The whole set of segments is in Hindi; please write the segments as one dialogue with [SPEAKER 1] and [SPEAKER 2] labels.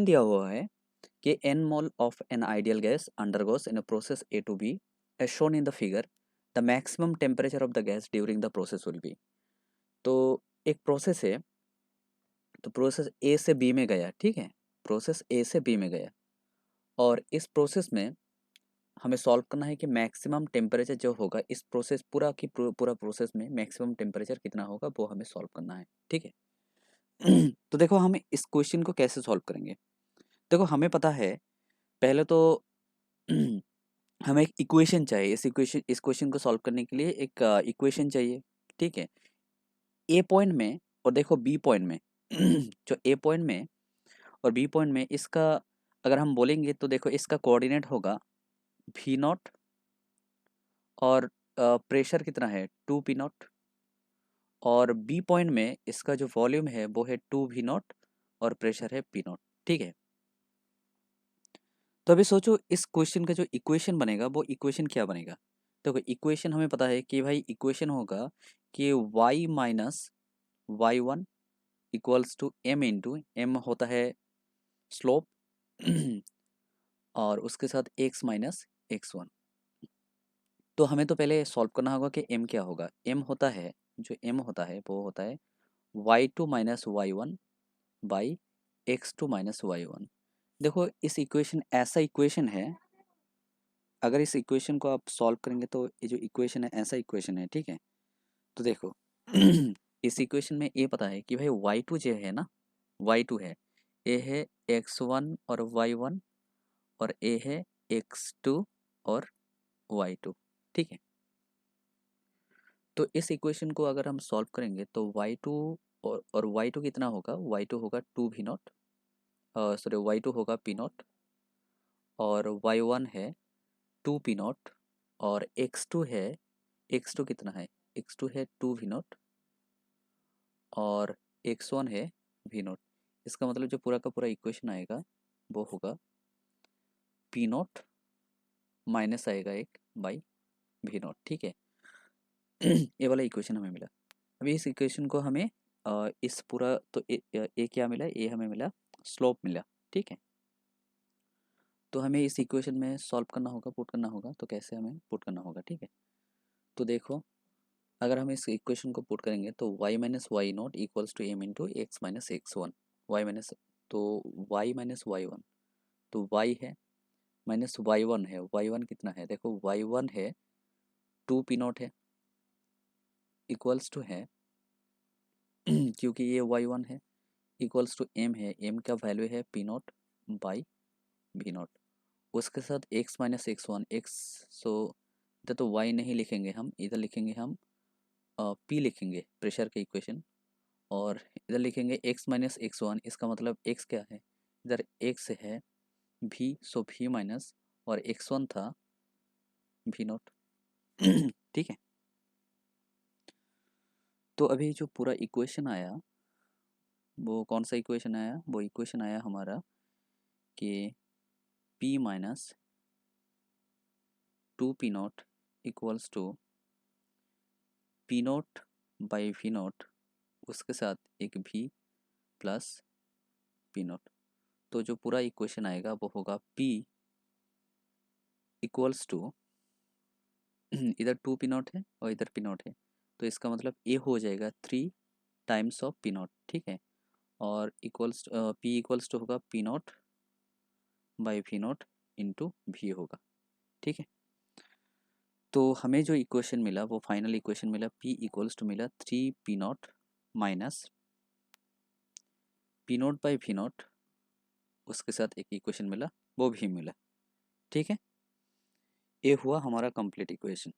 [SPEAKER 1] दिया हुआ है कि n mole of an ideal gas undergoes in a process A to B as shown in the figure. The maximum temperature of the gas during the process will be. तो एक प्रोसेस है, तो प्रोसेस ए से बी में गया, ठीक है, प्रोसेस ए से बी में गया और इस प्रोसेस में हमें सॉल्व करना है कि मैक्सिमम टेम्परेचर जो होगा इस प्रोसेस पूरा प्रोसेस में मैक्सिमम टेम्परेचर कितना होगा वो हमें सॉल्व करना है, ठीक है। तो देखो हम इस क्वेश्चन को कैसे सॉल्व करेंगे। देखो हमें पता है पहले तो हमें एक इक्वेशन चाहिए, इस क्वेश्चन को सॉल्व करने के लिए एक इक्वेशन चाहिए, ठीक है। ए पॉइंट में और देखो बी पॉइंट में जो ए पॉइंट में और बी पॉइंट में इसका अगर हम बोलेंगे तो देखो इसका कोऑर्डिनेट होगा भी नॉट और प्रेशर कितना है 2 पी नॉट और बी पॉइंट में इसका जो वॉल्यूम है वो है 2 भी नॉट और प्रेशर है पी नॉट, ठीक है। तो अभी सोचो इस क्वेश्चन का जो इक्वेशन बनेगा वो इक्वेशन क्या बनेगा। देखो इक्वेशन हमें पता है कि भाई इक्वेशन होगा कि y minus y one equals to m into m होता है स्लोप और उसके साथ x माइनस x1। तो हमें तो पहले सॉल्व करना होगा कि m क्या होगा। m होता है, जो m होता है वो होता है y2 minus y one by x2 minus y one. देखो इस इक्वेशन ऐसा इक्वेशन है, अगर इस इक्वेशन को आप सॉल्व करेंगे तो ये जो इक्वेशन है ऐसा इक्वेशन है, ठीक है। तो देखो इस इक्वेशन में ये पता है कि भाई y2 जो है ना, y2 है, ये है x1 और y1 और ये है x2 और y2, ठीक है। तो इस इक्वेशन को अगर हम सॉल्व करेंगे तो y2 और y2 कितना होगा, y2 होगा 2 भी नॉट, सॉरी y2 होगा पी नॉट और y1 है 2 पी नॉट और x2 है, x2 कितना है, x2 है 2 भी नॉट और x1 है वी नॉट। इसका मतलब जो पूरा का पूरा इक्वेशन आएगा वो होगा पी नॉट माइनस आएगा एक बाई वी नॉट, ठीक है। ये वाला इक्वेशन हमें मिला। अभी इस इक्वेशन को हमें इस पूरा तो ए क्या मिला, ये हमें मिला स्लोप मिला, ठीक है। तो हमें इस इक्वेशन में सॉल्व करना होगा, पुट करना होगा, तो कैसे हमें पुट करना होगा, ठीक है। तो देखो अगर हम इस इक्वेशन को पुट करेंगे तो y minus y naught equals to m into x minus x one, y minus, तो y माइनस वाई वन, तो y है माइनस वाई वन है, वाई वन कितना है, देखो वाई वन है 2 पी नॉट है इक्वल्स टू है क्योंकि ये वाई वन है इक्वल्स टू एम है, एम का वैल्यू है p naught by v naught, उसके साथ x minus x one x, सो इधर तो वाई नहीं लिखेंगे हम, इधर लिखेंगे हम पी लिखेंगे प्रेशर के इक्वेशन और इधर लिखेंगे x माइनस एक्स वन, इसका मतलब x क्या है, इधर x है v, सो v माइनस और x1 था v नॉट ठीक है। तो अभी जो पूरा इक्वेशन आया वो कौन सा इक्वेशन आया, वो इक्वेशन आया हमारा कि p minus 2 p naught equals to p naught by v naught, उसके साथ एक v प्लस पी नॉट। तो जो पूरा इक्वेशन आएगा वो होगा p इक्वल्स टू इधर 2 पी नॉट है और इधर पी नॉट है, तो इसका मतलब ए हो जाएगा 3 टाइम्स ऑफ पी नॉट, ठीक है। और इक्वल्स पी इक्वल्स टू होगा p naught by v naught into v होगा, ठीक है। तो हमें जो इक्वेशन मिला वो फाइनल इक्वेशन मिला पी इक्वल्स टू मिला 3 p naught minus p naught by v naught, उसके साथ एक इक्वेशन मिला वो भी मिला, ठीक है। ये हुआ हमारा कंप्लीट इक्वेशन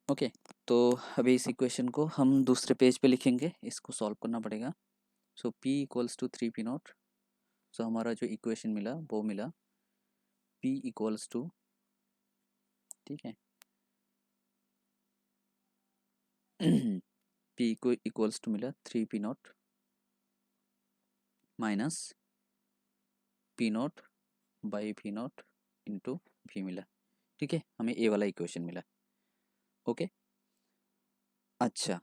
[SPEAKER 1] ओके। तो अभी इस इक्वेशन को हम दूसरे पेज पे लिखेंगे, इसको सॉल्व करना पड़ेगा। So p equals to 3 p naught, so हमारा जो इक्वेशन मिला वो मिला p इक्वल्स टू, ठीक है p को इक्वल्स टू मिला 3 p naught minus p naught by v naught into v मिला, ठीक है। हमें ए वाला इक्वेशन मिला, ओके। अच्छा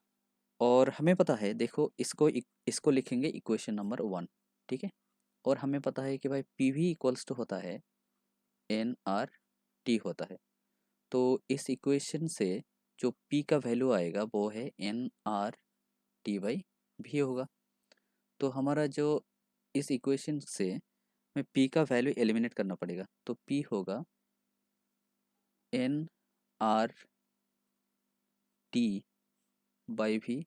[SPEAKER 1] और हमें पता है, देखो इसको लिखेंगे इक्वेशन नंबर 1, ठीक है। और हमें पता है कि भाई पी वी इक्वल्स टू होता है एन आर टी होता है। तो इस इक्वेशन से जो पी का वैल्यू आएगा वो है एन आर टी बाई भी होगा। तो हमारा जो इस इक्वेशन से हमें पी का वैल्यू एलिमिनेट करना पड़ेगा, तो पी होगा n R T by v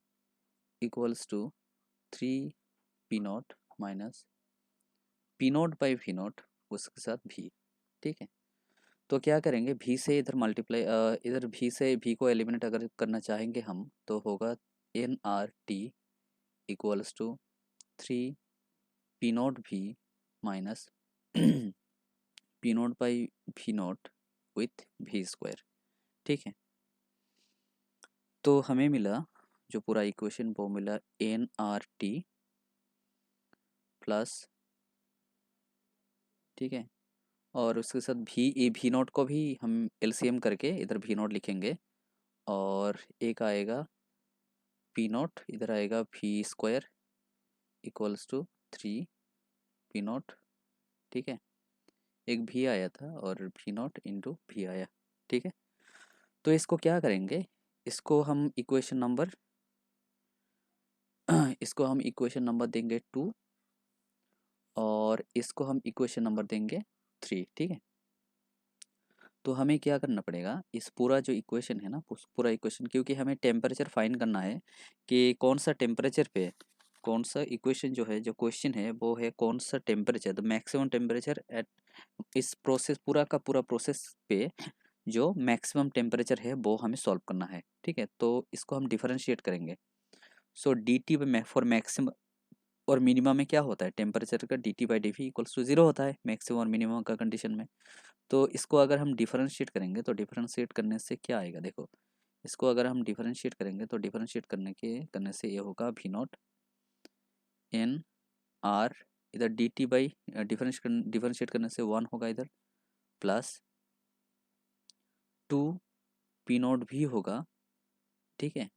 [SPEAKER 1] equals to 3 p naught minus p naught by v naught उसके साथ भी, ठीक है। तो क्या करेंगे, भी से इधर मल्टीप्लाई, इधर भी से भी को एलिमिनेट अगर करना चाहेंगे हम तो होगा n R T equals to 3 p naught v minus p naught by v naught with v square, ठीक है। तो हमें मिला जो पूरा इक्वेशन वो मिला एन आर टी प्लस, ठीक है, और उसके साथ भी नॉट को भी हम एलसीएम करके इधर भी नॉट लिखेंगे, और एक आएगा पी नॉट, इधर आएगा v square equals to 3 p naught, ठीक है। एक भी आया था और भी नॉट इंटू भी आया, ठीक है। तो इसको क्या करेंगे, इसको हम इक्वेशन नंबर इसको हम इक्वेशन नंबर देंगे 2 और इसको हम इक्वेशन नंबर देंगे 3, ठीक है। तो हमें क्या करना पड़ेगा, इस पूरा जो इक्वेशन है ना, उस पूरा इक्वेशन, क्योंकि हमें टेम्परेचर फाइंड करना है कि कौन सा टेम्परेचर पे कौन सा इक्वेशन जो है, जो क्वेश्चन है वो है कौन सा temperature, the maximum temperature at इस प्रोसेस, पूरा का पूरा प्रोसेस पे जो मैक्सिमम टेम्परेचर है वो हमें सॉल्व करना है, ठीक है। तो इसको हम डिफरेंशिएट करेंगे। So d t for maximum और मिनिमम में क्या होता है, टेम्परेचर का d t by d v equals to 0 होता है मैक्सिमम और मिनिमम का कंडीशन में। तो इसको अगर हम डिफरेंशिएट करेंगे तो डिफरेंशिएट करने से क्या आएगा, देखो इसको अगर हम डिफरेंशिएट करेंगे तो डिफरेंशिएट करने से ये होगा भी नॉट एन आर, इधर डी टी बाई डिफरेंशिएट करने से 1 होगा इधर, प्लस 2 पी नॉट भी होगा, ठीक है,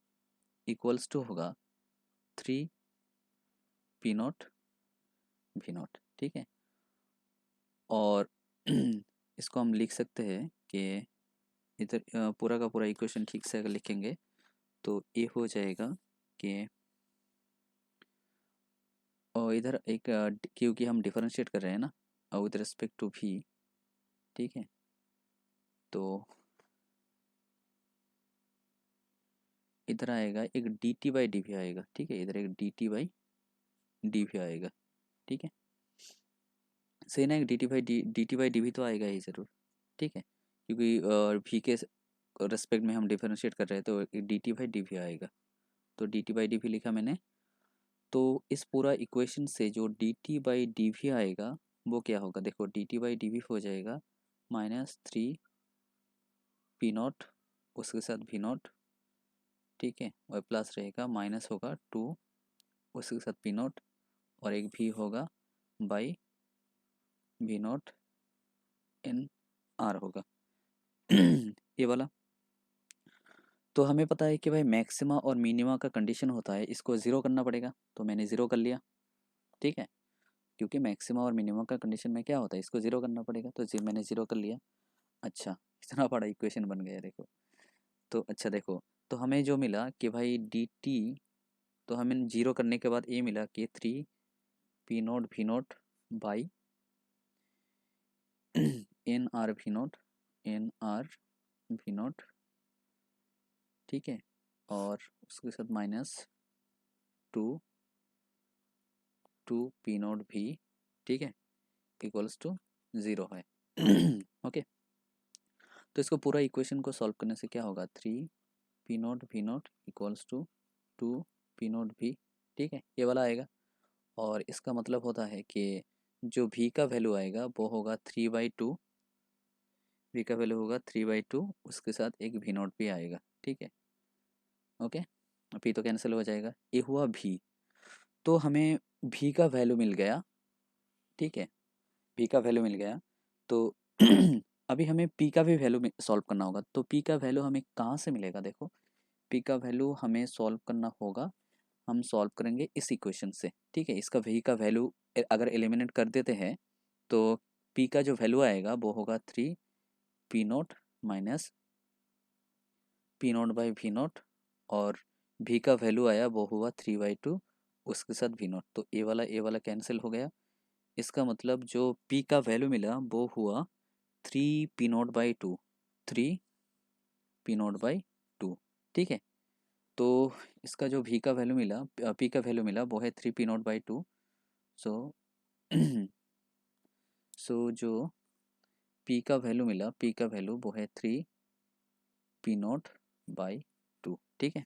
[SPEAKER 1] इक्वल्स टू होगा 3 पी नॉट भी नॉट, ठीक है। और इसको हम लिख सकते हैं कि इधर पूरा का पूरा इक्वेशन ठीक से अगर लिखेंगे तो ये हो जाएगा कि, और इधर एक क्योंकि हम डिफरेंशिएट कर रहे हैं ना विद रिस्पेक्ट टू भी, ठीक है। तो इधर आएगा एक डी टी बाई डी भी आएगा, ठीक है, इधर एक डी टी बाई डी भी आएगा, ठीक है। सही ना, एक डी टी बाई डी भी तो आएगा ही ज़रूर, ठीक है, क्योंकि भी के रिस्पेक्ट में हम डिफरेंशिएट कर रहे हैं तो एक डी टी बाई डी भी आएगा। तो डी टी बाई डी भी लिखा मैंने। तो इस पूरा इक्वेशन से जो डी टी बाई डी भी आएगा वो क्या होगा, देखो डी टी बाई डी भी हो जाएगा -3 पी नॉट उसके साथ भी नॉट, ठीक है, और प्लस रहेगा माइनस होगा 2 उसके साथ पी नॉट, और एक भी होगा by v not N R होगा ये वाला। तो हमें पता है कि भाई मैक्सिमा और मिनिमा का कंडीशन होता है, इसको ज़ीरो करना पड़ेगा, तो मैंने ज़ीरो कर लिया, ठीक है, क्योंकि मैक्सिमा और मिनिमा का कंडीशन में क्या होता है, इसको ज़ीरो करना पड़ेगा, तो मैंने ज़ीरो कर लिया। अच्छा, इतना बड़ा इक्वेशन बन गया देखो। तो अच्छा देखो, तो हमें जो मिला कि भाई डी टी, तो हमें जीरो करने के बाद ये मिला कि 3 पी नॉट भी नॉट बाई एन आर भी नॉट, ठीक है, और उसके साथ माइनस 2 पी नॉट भी, ठीक है, इक्वल्स टू 0 है ओके। तो इसको पूरा इक्वेशन को सॉल्व करने से क्या होगा, 3 p naught equals to 2 p naught v, ठीक है, ये वाला आएगा। और इसका मतलब होता है कि जो भी का वैल्यू आएगा वो होगा 3/2, भी का वैल्यू होगा 3/2, उसके साथ एक भी नॉट भी आएगा, ठीक है, ओके। पी तो कैंसिल हो जाएगा, ये हुआ भी। तो हमें भी का वैल्यू मिल गया, ठीक है, पी का वैल्यू मिल गया। तो अभी हमें पी का भी वैल्यू सॉल्व करना होगा, तो पी का वैल्यू हमें कहाँ से मिलेगा, देखो पी का वैल्यू हमें सॉल्व करना होगा, हम सॉल्व करेंगे इस इक्वेशन से, ठीक है। इसका वी का वैल्यू अगर एलिमिनेट कर देते हैं तो पी का जो वैल्यू आएगा वो होगा 3 p0 माइनस p0/v0, और v का वैल्यू आया वो हुआ 3/2, उसके साथ v0, तो ए वाला कैंसिल हो गया। इसका मतलब जो p का वैल्यू मिला वो हुआ 3p0/2, 3p0/2, ठीक है। तो इसका जो v का वैल्यू मिला, p का वैल्यू मिला वो है 3p0/2। सो जो p का वैल्यू मिला, p का वैल्यू वो है 3p0/2, ठीक है।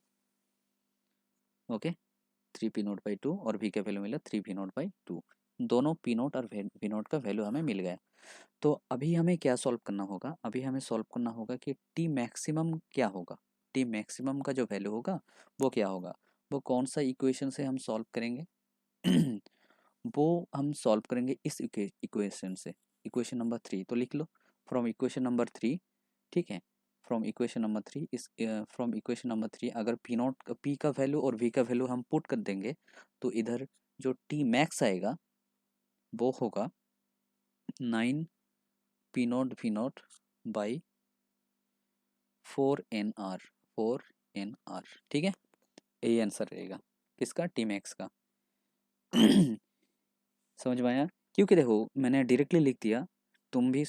[SPEAKER 1] ओके, 3p0/2 और v का वैल्यू मिला 3p0/2, दोनों p0 और v0 का वैल्यू हमें मिल गया। तो अभी हमें क्या सॉल्व करना होगा, अभी हमें सॉल्व करना होगा कि टी मैक्सिमम क्या होगा, टी मैक्सिमम का जो वैल्यू होगा वो क्या होगा, वो कौन सा इक्वेशन से हम सॉल्व करेंगे वो हम सॉल्व करेंगे इस इक्वेशन से, इक्वेशन नंबर 3, तो लिख लो फ्रॉम इक्वेशन नंबर 3, ठीक है। फ्रॉम इक्वेशन नंबर 3, इस फ्रॉम इक्वेशन नंबर 3 अगर पी का वैल्यू और वी का वैल्यू हम पुट कर देंगे तो इधर जो टी मैक्स आएगा वो होगा 9p0v0/4nr, 4nr, ठीक है। यही आंसर रहेगा किसका, टी मैक्स का। समझ में आया, क्योंकि देखो मैंने डायरेक्टली लिख दिया, तुम भी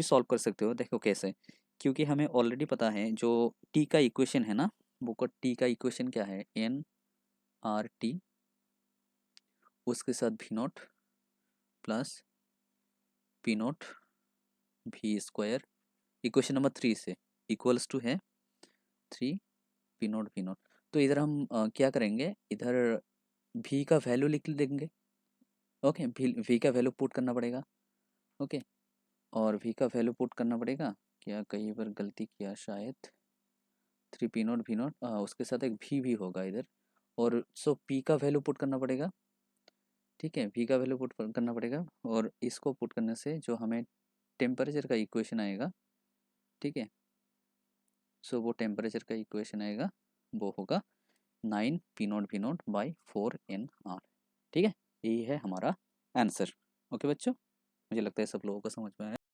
[SPEAKER 1] सॉल्व कर सकते हो, देखो कैसे। क्योंकि हमें ऑलरेडी पता है जो टी का इक्वेशन है ना, वो को टी का इक्वेशन क्या है, nrt, उसके साथ v0 plus p0 v², equation number 3 से इक्वल्स टू है 3p0 v0। तो इधर हम क्या करेंगे, इधर v का वैल्यू लिख देंगे, ओके। v का वैल्यू पुट करना पड़ेगा, ओके। और v का वैल्यू पुट करना पड़ेगा, क्या कई बार गलती किया शायद, 3p0 v0, उसके साथ एक भी होगा इधर, और सो p का वैल्यू पुट करना पड़ेगा, ठीक है। v का वैल्यू पुट करना पड़ेगा, और इसको पुट करने से जो हमें टेम्परेचर का इक्वेशन आएगा, ठीक है। सो वो टेम्परेचर का इक्वेशन आएगा वो होगा 9p0v0/4nr, ठीक है। यही है हमारा आंसर, ओके बच्चों। मुझे लगता है सब लोगों को समझ में आया।